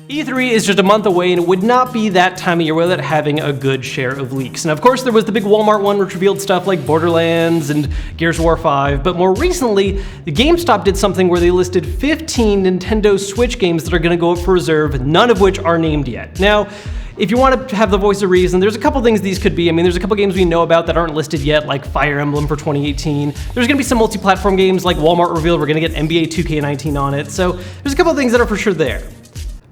E3 is just a month away, and it would not be that time of year without having a good share of leaks. And of course, there was the big Walmart one which revealed stuff like Borderlands and Gears of War 5, but more recently, the GameStop did something where they listed 15 Nintendo Switch games that are going to go up for reserve, none of which are named yet. Now, if you want to have the voice of reason, there's a couple things these could be. I mean, there's a couple games we know about that aren't listed yet, like Fire Emblem for 2018. There's going to be some multi-platform games like Walmart revealed we're going to get NBA 2K19 on it, so there's a couple of things that are for sure there.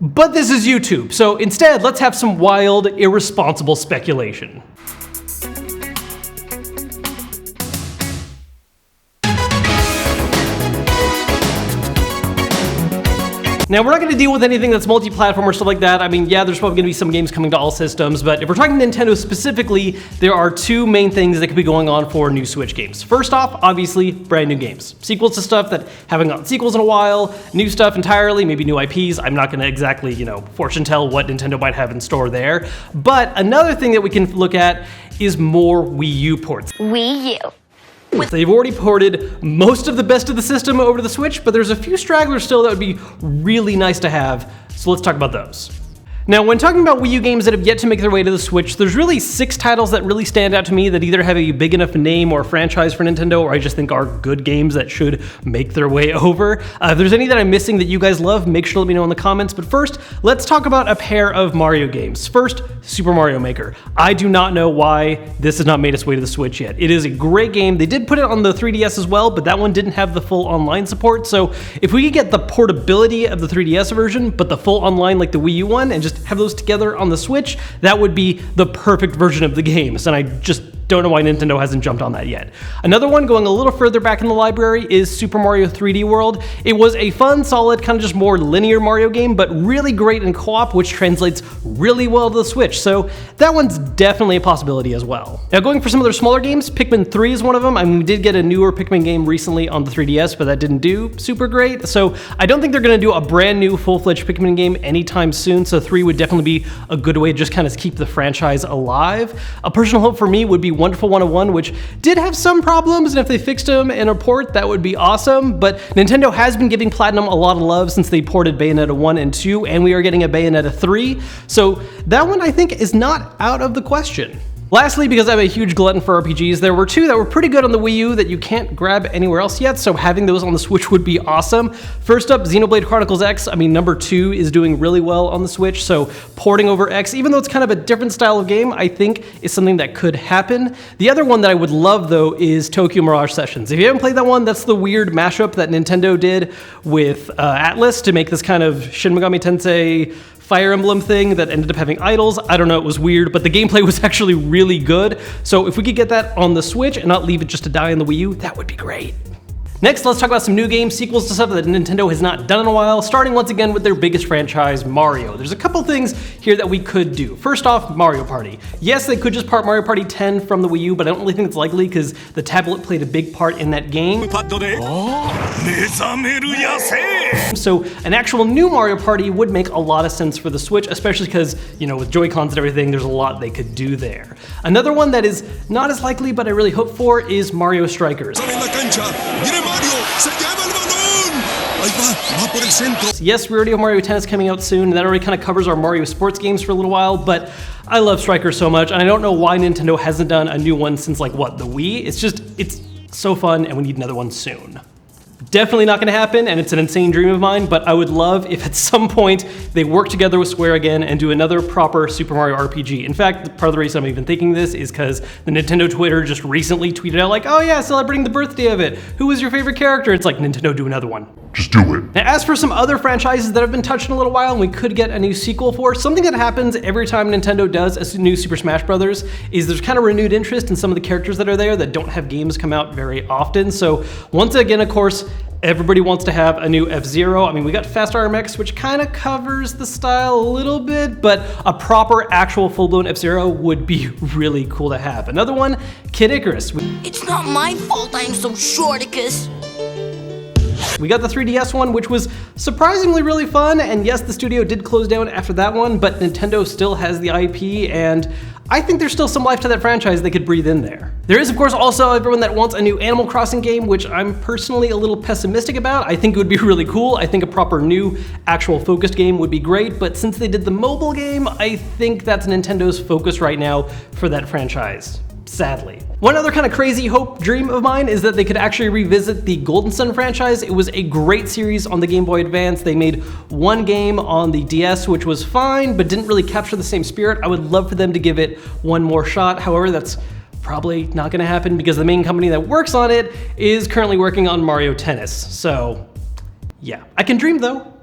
But this is YouTube, so instead, let's have some wild, irresponsible speculation. Now, we're not going to deal with anything that's multi-platform or stuff like that. I mean, yeah, there's probably going to be some games coming to all systems, but if we're talking Nintendo specifically, there are two main things that could be going on for new Switch games. First off, obviously, brand new games. Sequels to stuff that haven't gotten sequels in a while, new stuff entirely, maybe new IPs. I'm not going to exactly, fortune tell what Nintendo might have in store there. But another thing that we can look at is more Wii U ports. Wii U. They've already ported most of the best of the system over to the Switch, but there's a few stragglers still that would be really nice to have, so let's talk about those. Now, when talking about Wii U games that have yet to make their way to the Switch, there's really 6 titles that really stand out to me that either have a big enough name or franchise for Nintendo, or I just think are good games that should make their way over. If there's any that I'm missing that you guys love, make sure to let me know in the comments. But first, let's talk about a pair of Mario games. First, Super Mario Maker. I do not know why this has not made its way to the Switch yet. It is a great game. They did put it on the 3DS as well, but that one didn't have the full online support. So if we could get the portability of the 3DS version, but the full online like the Wii U one, and just have those together on the Switch, that would be the perfect version of the games, and I just don't know why Nintendo hasn't jumped on that yet. Another one going a little further back in the library is Super Mario 3D World. It was a fun, solid, kind of just more linear Mario game, but really great in co-op, which translates really well to the Switch, so that one's definitely a possibility as well. Now, going for some other smaller games, Pikmin 3 is one of them. I mean, we did get a newer Pikmin game recently on the 3DS, but that didn't do super great, so I don't think they're going to do a brand new full-fledged Pikmin game anytime soon, so 3 would definitely be a good way to just kind of keep the franchise alive. A personal hope for me would be Wonderful 101, which did have some problems, and if they fixed them in a port, that would be awesome, but Nintendo has been giving Platinum a lot of love since they ported Bayonetta 1 and 2, and we are getting a Bayonetta 3, so that one I think is not out of the question. Lastly, because I'm a huge glutton for RPGs, there were 2 that were pretty good on the Wii U that you can't grab anywhere else yet, so having those on the Switch would be awesome. First up, Xenoblade Chronicles X. I mean, number 2 is doing really well on the Switch, so porting over X, even though it's kind of a different style of game, I think is something that could happen. The other one that I would love, though, is Tokyo Mirage Sessions. If you haven't played that one, that's the weird mashup that Nintendo did with Atlus to make this kind of Shin Megami Tensei Fire Emblem thing that ended up having idols. I don't know, it was weird, but the gameplay was actually really good. So if we could get that on the Switch and not leave it just to die on the Wii U, that would be great. Next, let's talk about some new games, sequels to stuff that Nintendo has not done in a while, starting once again with their biggest franchise, Mario. There's a couple things here that we could do. First off, Mario Party. Yes, they could just port Mario Party 10 from the Wii U, but I don't really think it's likely because the tablet played a big part in that game. So an actual new Mario Party would make a lot of sense for the Switch, especially because, with Joy-Cons and everything, there's a lot they could do there. Another one that is not as likely, but I really hope for, is Mario Strikers. Yes, we already have Mario Tennis coming out soon, and that already kind of covers our Mario sports games for a little while, but I love Strikers so much, and I don't know why Nintendo hasn't done a new one since, the Wii? It's so fun, and we need another one soon. Definitely not going to happen, and it's an insane dream of mine, but I would love if at some point they work together with Square again and do another proper Super Mario RPG. In fact, part of the reason I'm even thinking this is because the Nintendo Twitter just recently tweeted out oh yeah, celebrating the birthday of it. Who was your favorite character? It's like, Nintendo, do another one. Just do it. Now, as for some other franchises that have been touched in a little while and we could get a new sequel for, something that happens every time Nintendo does a new Super Smash Bros. Is there's kind of renewed interest in some of the characters that are there that don't have games come out very often. So once again, of course, everybody wants to have a new F-Zero. I mean, we got Fast RMX, which kind of covers the style a little bit, but a proper, actual, full-blown F-Zero would be really cool to have. Another one, Kid Icarus. It's not my fault I'm so shorticus. We got the 3DS one, which was surprisingly really fun, and yes, the studio did close down after that one, but Nintendo still has the IP, and I think there's still some life to that franchise they could breathe in there. There is, of course, also everyone that wants a new Animal Crossing game, which I'm personally a little pessimistic about. I think it would be really cool. I think a proper new, actual focused game would be great, but since they did the mobile game, I think that's Nintendo's focus right now for that franchise. Sadly. One other kind of crazy hope dream of mine is that they could actually revisit the Golden Sun franchise. It was a great series on the Game Boy Advance. They made one game on the DS, which was fine, but didn't really capture the same spirit. I would love for them to give it one more shot. However, that's probably not gonna happen because the main company that works on it is currently working on Mario Tennis. So yeah, I can dream though.